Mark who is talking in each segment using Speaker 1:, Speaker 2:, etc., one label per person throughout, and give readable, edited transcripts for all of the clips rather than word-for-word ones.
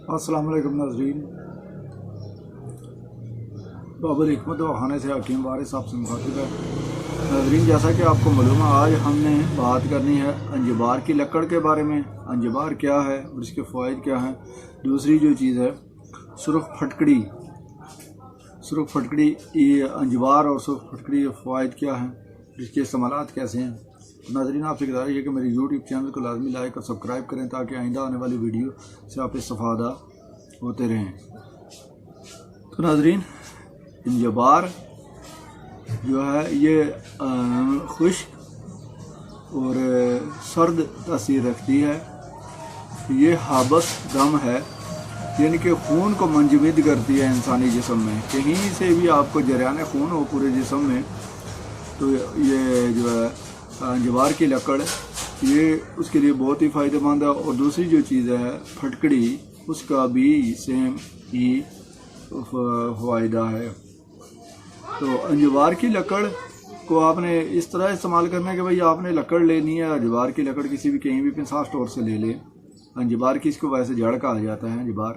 Speaker 1: अस्सलाम वालेकुम नाज़रीन, बाबर हिकमत व खाने से हकीम वारिस साहब से मुखातिब है। नाज़रीन, जैसा कि आपको मालूम है, आज हमने बात करनी है अंजबार की लकड़ के बारे में। अंजबार क्या है और इसके फ़वाइद क्या हैं। दूसरी जो चीज़ है सुरख फटकड़ी, सुरख फटकड़ी, ये अंजबार और सुरख फटकड़ी के फ़वाइद क्या हैं, इसके इस्तेमालात कैसे हैं। नाज़रीन, आपसे गुज़ारिश है कि मेरे यूट्यूब चैनल को लाजमी लाइक और सब्सक्राइब करें ताकि आइंदा आने वाली वीडियो से आप इस्तेफ़ादा होते रहें। तो नाज़रीन, अंजबार जो है ये खुश्क और सर्द तासीर रखती है। ये हाबस गम है, यानी कि खून को मंजमद करती है इंसानी जिस्म में। कहीं से भी आपको जरियान खून हो पूरे जिस्म में, तो ये जो है अंजबार की लकड़ ये उसके लिए बहुत ही फ़ायदेमंद है। और दूसरी जो चीज़ है फटकड़ी, उसका भी सेम ही फ़ायदा है। तो अंजबार की लकड़ को आपने इस तरह इस्तेमाल करना है कि भाई आपने लकड़ लेनी है, अंजबार की लकड़ किसी भी कहीं भी पिंसा स्टोर से ले लें। अंजबार की इसको वैसे जड़ कहा जाता है, अंजबार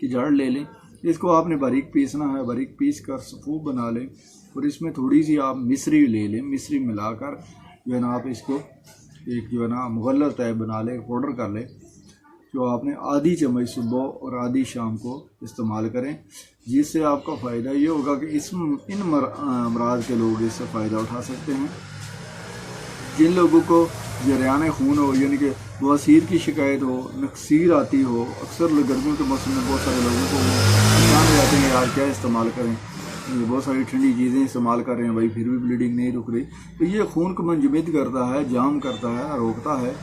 Speaker 1: की जड़ ले लें। इसको आपने बारीक पीसना है, बारीक पीस कर सफ़ूफ बना लें और इसमें थोड़ी सी आप मिश्री ले लें। मिश्री मिलाकर जो है ना आप इसको एक जो है ना मुगल्लत टाइप बना लें, पाउडर कर लें, जो आपने आधी चम्मच सुबह और आधी शाम को इस्तेमाल करें। जिससे आपका फ़ायदा ये होगा कि इन अमराज के लोग इससे फ़ायदा उठा सकते हैं। जिन लोगों को जरियान खून हो, यानी कि बवासीर की शिकायत हो, नक्सीर आती हो, अक्सर गर्मियों के मौसम में बहुत सारे लोगों को परेशान हो जाते हैं, यार क्या इस्तेमाल करें, बहुत सारी ठंडी चीज़ें इस्तेमाल कर रहे हैं भाई, फिर भी ब्लीडिंग नहीं रुक रही। तो ये खून को मंजमद करता है, जाम करता है, रोकता है।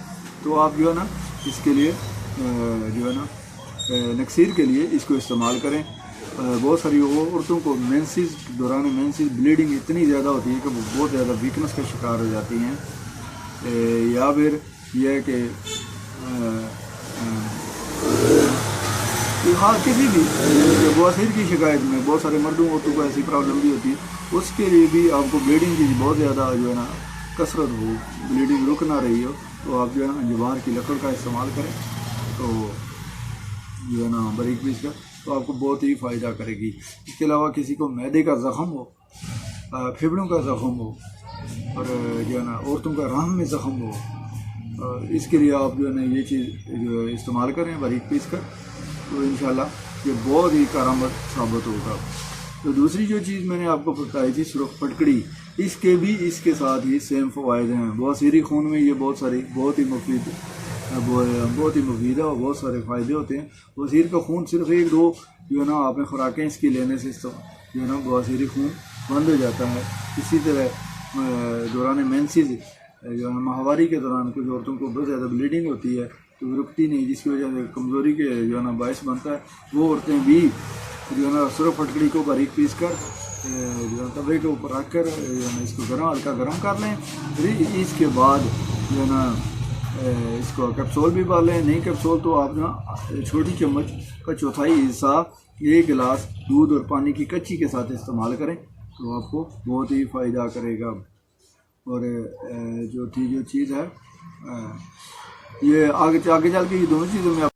Speaker 1: तो आप जो है ना इसके लिए जो है ना नक्सीर के लिए इसको इस्तेमाल करें। बहुत सारी औरतों को मेंसेस दौरान मेंसेस ब्लीडिंग इतनी ज़्यादा होती है कि वो बहुत ज़्यादा वीकनेस का शिकार हो जाती हैं। या फिर यह है कि हाँ, किसी भी बवासीर की शिकायत में बहुत सारे मर्दों औरतों को ऐसी प्रॉब्लम भी होती है, उसके लिए भी आपको ब्लीडिंग की बहुत ज़्यादा जो है ना कसरत हो, ब्लीडिंग रुक ना रही हो, तो आप जो है ना अंजबार की लकड़ का इस्तेमाल करें। तो जो है ना बारीक पीस कर, तो आपको बहुत ही फ़ायदा करेगी। इसके अलावा किसी को मैदे का ज़ख़म हो, फेफड़ों का ज़ख़म हो, और जो है ना औरतों का राह में ज़ख़म हो, इसके लिए आप जो है ना ये चीज़ जो है इस्तेमाल करें बारीक पीस कर, तो इंशाल्लाह ये बहुत ही कारगर साबित होगा। तो दूसरी जो चीज़ मैंने आपको बताई थी सुरख फटकड़ी, इसके भी इसके साथ ही सेम फ़वाइद हैं। बवासीरी खून में ये बहुत ही मुफीद है और बहुत सारे फ़ायदे होते हैं। बवासीर का खून सिर्फ एक दो जो है ना आपने खुराकें इसकी लेने से जो है ना बवासीरी खून बंद हो जाता है। इसी तरह दौरान मेंसेस जो है माहवारी के दौरान कुछ औरतों को बहुत ज़्यादा ब्लीडिंग होती है, तो रुकती नहीं, जिसकी वजह से कमज़ोरी के जो है ना बायस बनता है। वो औरतें भी जो है ना सुरख फटकड़ी को बारीक पीस कर जो है तवे के ऊपर रख कर इसको हल्का गर्म कर लें। फिर इसके बाद जो है ना इसको कैप्सूल भी पा लें। नहीं कैप्सूल तो आप ना छोटी चम्मच का चौथाई हिस्सा एक गिलास दूध और पानी की कच्ची के साथ इस्तेमाल करें, तो आपको बहुत ही फ़ायदा करेगा। और जो चीज़ है ये आगे चल के ये दोनों चीज़ों में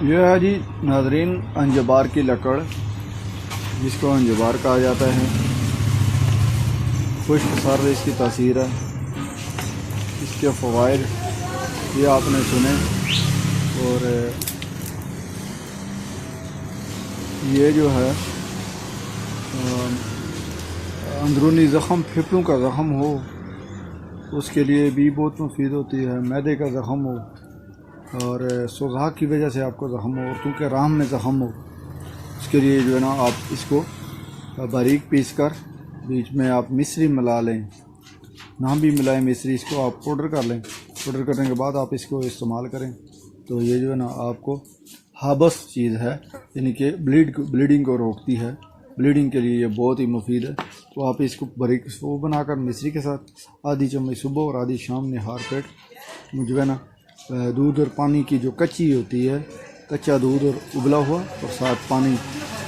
Speaker 1: यह है जी नाज़रीन अंजबार की लकड़, जिसको अंजबार कहा जाता है। खुश्क सर्द इसकी तासीर है। इसके फ़वाइद ये आपने सुने। और ये जो है अंदरूनी ज़ख़म, फेफड़ों का ज़ख़म हो, उसके लिए भी बहुत मुफीद होती है। मैदे का ज़ख़म हो और सोज़ा की वजह से आपको ज़ख़म हो, औरतों के राम में ज़ख़म हो, उसके लिए जो है ना आप इसको बारीक पीस कर बीच में आप मिश्री मिला लें। ना भी मिलाएं मिश्री, इसको आप पाउडर कर लें। पाउडर करने के बाद आप इसको इस्तेमाल करें, तो ये जो है ना आपको हाबस चीज़ है, यानी कि ब्लीडिंग को रोकती है। ब्लीडिंग के लिए ये बहुत ही मुफीद है। तो आप इसको बारीक वो बनाकर मिश्री के साथ आधी चम्मच सुबह और आधी शाम में हार पेट जो है ना दूध और पानी की जो कच्ची होती है, कच्चा दूध और उबला हुआ और साथ पानी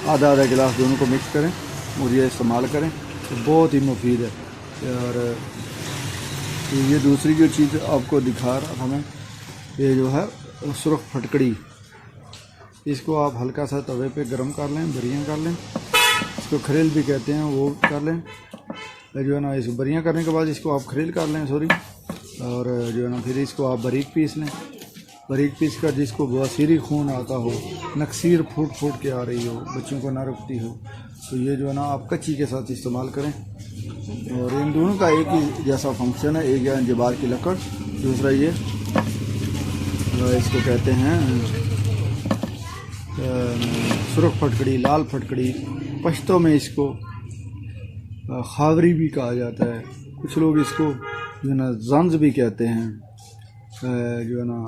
Speaker 1: आधा गिलास, दोनों को मिक्स करें और ये इस्तेमाल करें, तो बहुत ही मुफीद है। और तो ये दूसरी जो चीज़ आपको दिखा रहा था मैं, ये जो है सुरख फटकड़ी, اس کو آپ ہلکا سا توے پہ گرم کر لیں، بریاں کر لیں، اس کو خریل بھی کہتے ہیں، وہ کر لیں جو ہے نا۔ اس کو بریاں کرنے کے بعد اس کو آپ خریل کر لیں اور جو ہے نا پھر اس کو آپ باریک پیس لیں۔ باریک پیس کر جس کو بواسیری خون آتا ہو، نکسیر پھوٹ کے آ رہی ہو، بچوں کو نہ رکتی ہو، تو یہ جو ہے نا آپ کچی کے ساتھ استعمال کریں۔ اور ان دونوں کا ایک ہی جیسا فنکشن ہے، ایک ہے جبار کی لکڑ، دوسرا یہ اس کو کہتے ہیں سرخ پھٹکڑی، لال پھٹکڑی، پشتوں میں اس کو خاوری بھی کہا جاتا ہے، کچھ لوگ اس کو جو ہے نا زنز بھی کہتے ہیں، جو ہے نا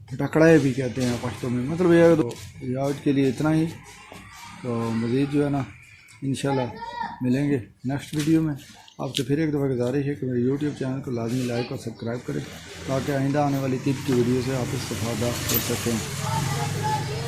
Speaker 1: پھٹکڑے بھی کہتے ہیں پشتوں میں۔ مطلب یہ آج کے لیے اتنا ہی، تو مزید جو ہے نا انشاءاللہ ملیں گے نیکسٹ ویڈیو میں۔ آپ سے پھر ایک دفعہ گزارش ہے کہ میرے یوٹیوب چینل کو لازمی لائک اور سبسکرائب کریں تاکہ آئندہ آنے والی طب کی ویڈیو سے آپ استفادہ کر سکیں۔